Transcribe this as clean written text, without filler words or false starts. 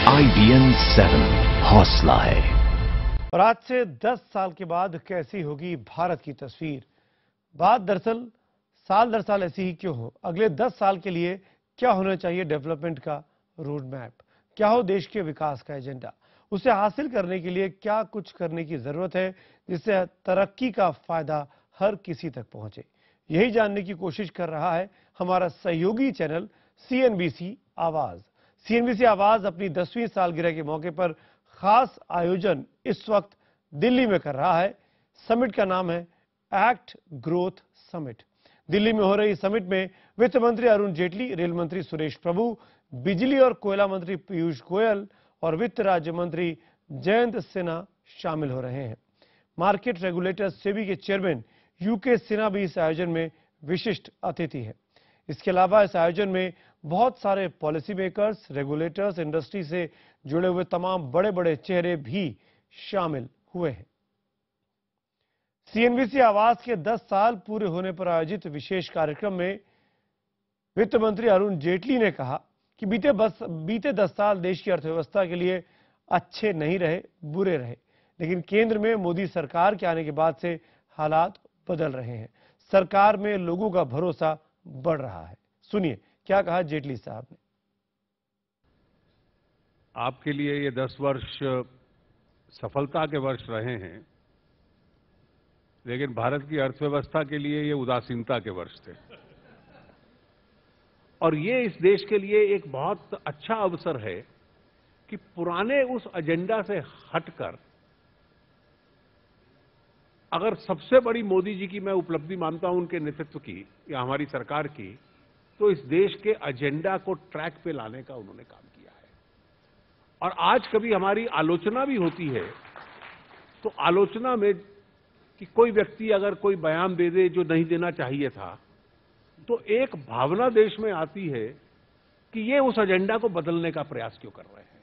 IBN 7 हौसला है। और आज से 10 साल के बाद कैसी होगी भारत की तस्वीर? बात दरअसल साल दर साल ऐसी ही क्यों हो? अगले 10 साल के लिए क्या होना चाहिए डेवलपमेंट का रोड मैप? क्या हो देश के विकास का एजेंडा? उसे हासिल करने के लिए क्या कुछ करने की जरूरत है जिससे तरक्की का फायदा हर किसी तक पहुंचे? यही जानने की कोशिश कर रहा है हमारा सहयोगी चैनल CNBC आवाज। CNBC आवाज अपनी 10वीं सालगिरह के मौके पर खास आयोजन इस वक्त दिल्ली में कर रहा है। समिट का नाम है एक्ट ग्रोथ समिट। दिल्ली में हो रही समिट में वित्त मंत्री अरुण जेटली, रेल मंत्री सुरेश प्रभु, बिजली और कोयला मंत्री पीयूष गोयल और वित्त राज्य मंत्री जयंत सिन्हा शामिल हो रहे हैं। मार्केट रेगुलेटर सेबी के चेयरमैन यूके सिन्हा भी इस आयोजन में विशिष्ट अतिथि है। इसके अलावा इस आयोजन में बहुत सारे पॉलिसी मेकर्स, रेगुलेटर्स, इंडस्ट्री से जुड़े हुए तमाम बड़े बड़े चेहरे भी शामिल हुए हैं। CNBC आवाज के 10 साल पूरे होने पर आयोजित विशेष कार्यक्रम में वित्त मंत्री अरुण जेटली ने कहा कि बीते 10 साल देश की अर्थव्यवस्था के लिए अच्छे नहीं रहे, बुरे रहे, लेकिन केंद्र में मोदी सरकार के आने के बाद से हालात बदल रहे हैं। सरकार में लोगों का भरोसा बढ़ रहा है। सुनिए क्या कहा जेटली साहब ने। आपके लिए ये 10 वर्ष सफलता के वर्ष रहे हैं, लेकिन भारत की अर्थव्यवस्था के लिए ये उदासीनता के वर्ष थे। और ये इस देश के लिए एक बहुत अच्छा अवसर है कि पुराने उस एजेंडा से हटकर, अगर सबसे बड़ी मोदी जी की मैं उपलब्धि मानता हूं उनके नेतृत्व की या हमारी सरकार की, तो इस देश के एजेंडा को ट्रैक पे लाने का उन्होंने काम किया है। और आज कभी हमारी आलोचना भी होती है, तो आलोचना में कि कोई व्यक्ति अगर कोई बयान दे दे जो नहीं देना चाहिए था, तो एक भावना देश में आती है कि ये उस एजेंडा को बदलने का प्रयास क्यों कर रहे हैं।